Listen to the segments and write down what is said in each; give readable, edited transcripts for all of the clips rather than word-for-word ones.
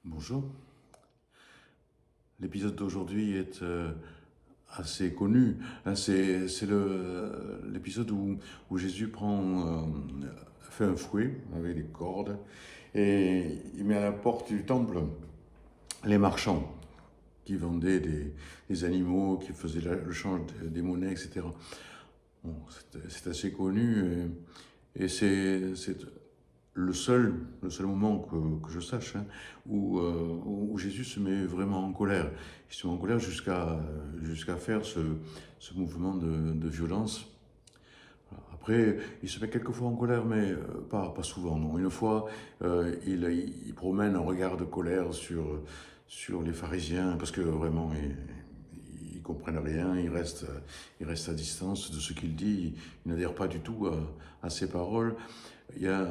Bonjour. L'épisode d'aujourd'hui est assez connu. Hein, c'est l'épisode où Jésus fait un fouet avec des cordes et il met à la porte du temple les marchands qui vendaient des animaux, qui faisaient le change des monnaies, etc. Bon, c'est assez connu et c'est le seul moment que je sache, hein, où Jésus se met vraiment en colère. Il se met en colère jusqu'à faire ce mouvement de violence. Après, il se met quelquefois en colère, mais pas souvent, non. Une fois, il promène un regard de colère sur les pharisiens, parce que vraiment, ils comprennent rien, ils restent à distance de ce qu'il dit, ils n'adhèrent pas du tout à ses paroles. Il y a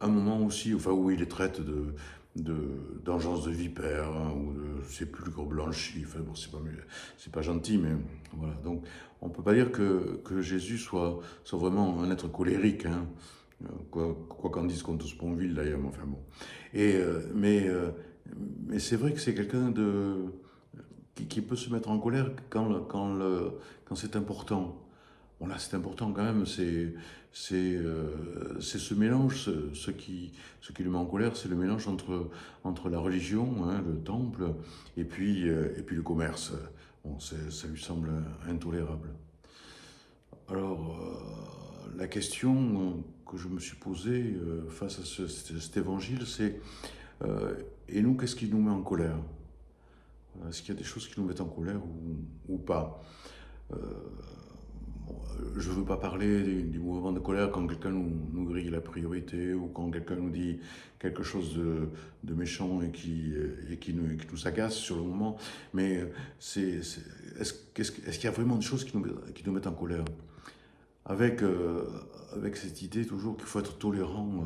un moment aussi, enfin, où il les traite d'engeance de vipère, hein, ou de sépulcre blanchi. Enfin, bon, c'est pas gentil, mais voilà. Donc, on ne peut pas dire que Jésus soit vraiment un être colérique, hein. Quoi qu'en dise Comte Sponville d'ailleurs, mais enfin bon. Et, mais c'est vrai que c'est quelqu'un qui peut se mettre en colère quand c'est important. Bon là, c'est important quand même, c'est ce mélange, ce qui le met en colère, c'est le mélange entre la religion, hein, le temple, et puis le commerce. Bon, ça lui semble intolérable. Alors, la question que je me suis posée face à cet évangile, c'est et nous, qu'est-ce qui nous met en colère? Est-ce qu'il y a des choses qui nous mettent en colère ou pas? Euh, bon, je ne veux pas parler du mouvement de colère quand quelqu'un nous grille la priorité ou quand quelqu'un nous dit quelque chose de méchant et qui nous agace sur le moment, mais est-ce qu'il y a vraiment des choses qui nous mettent en colère? Avec cette idée toujours qu'il faut être tolérant,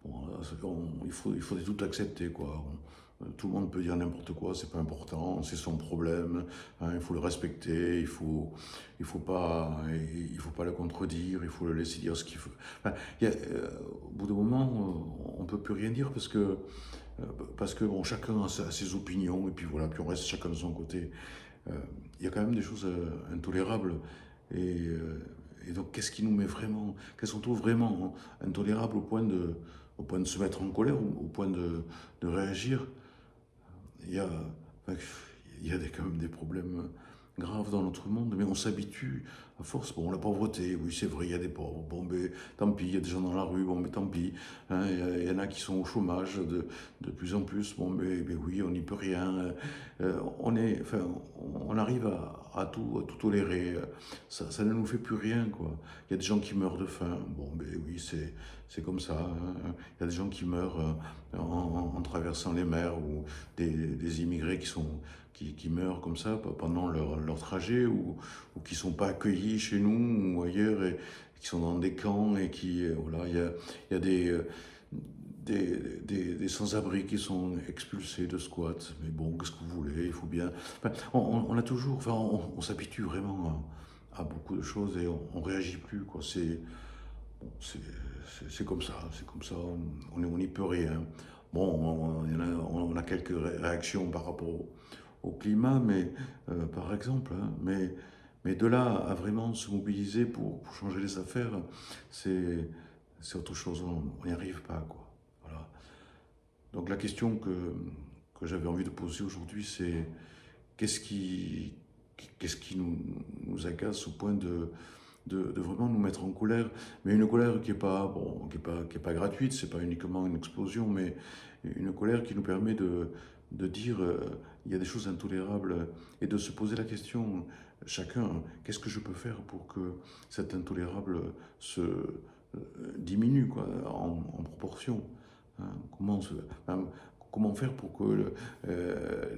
bon, il faut tout accepter, quoi. Tout le monde peut dire n'importe quoi, c'est pas important, c'est son problème, hein, il faut le respecter, il faut pas le contredire, il faut le laisser dire ce qu'il veut. Enfin, au bout d'un moment, on peut plus rien dire parce que bon, chacun a ses opinions et puis voilà, puis on reste chacun de son côté. Euh, il y a quand même des choses intolérables et, euh, et donc qu'est-ce qu'on trouve vraiment intolérable au point de se mettre en colère, au point de réagir? Il y a, enfin, quand même des problèmes graves dans notre monde, mais on s'habitue à force. Bon, la pauvreté, oui, c'est vrai, il y a des pauvres. Bon, mais tant pis, il y a des gens dans la rue, bon, mais tant pis. Hein, il y en a qui sont au chômage de plus en plus. Bon, mais oui, on n'y peut rien. Enfin, on arrive à tout tolérer. Ça ne nous fait plus rien, quoi. Il y a des gens qui meurent de faim. Bon, mais oui, c'est comme ça, hein. Il y a des gens qui meurent en traversant les mers ou des immigrés qui meurent comme ça pendant leur trajet ou qui ne sont pas accueillis chez nous ou ailleurs et qui sont dans des camps et voilà, il y a des sans-abri qui sont expulsés de squats. Mais bon, qu'est-ce que vous voulez? Il faut bien. Enfin, on a toujours. Enfin, on s'habitue vraiment à beaucoup de choses et on réagit plus, quoi. Bon, c'est comme ça, c'est comme ça, on n'y peut rien. Bon, on a quelques réactions par rapport au climat, mais par exemple, hein, mais de là à vraiment se mobiliser pour changer les affaires, c'est autre chose, on n'y arrive pas, quoi. Voilà. Donc la question que j'avais envie de poser aujourd'hui, c'est qu'est-ce qui, qu'est-ce qui nous agace au point de vraiment nous mettre en colère, mais une colère qui est pas, bon, qui est pas gratuite, c'est pas uniquement une explosion, mais une colère qui nous permet de dire il y a des choses intolérables et de se poser la question, chacun, qu'est-ce que je peux faire pour que cet intolérable se diminue, quoi, en proportion, hein. Enfin, comment faire pour que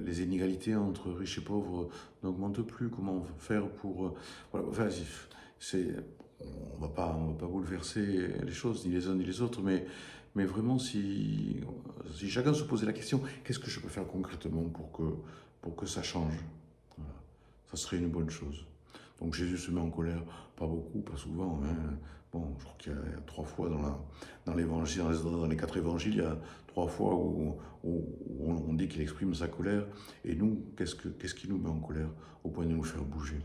les inégalités entre riches et pauvres n'augmentent plus? Comment faire pour... voilà, enfin, c'est, on va pas bouleverser les choses, ni les uns ni les autres, mais vraiment, si chacun se posait la question, qu'est-ce que je peux faire concrètement pour que ça change? Voilà. Ça serait une bonne chose. Donc Jésus se met en colère, pas beaucoup, pas souvent. Hein. Bon, je crois qu'il y a 3 fois dans l'évangile, dans les 4 évangiles, il y a 3 fois où on dit qu'il exprime sa colère. Et nous, qu'est-ce qui nous met en colère au point de nous faire bouger?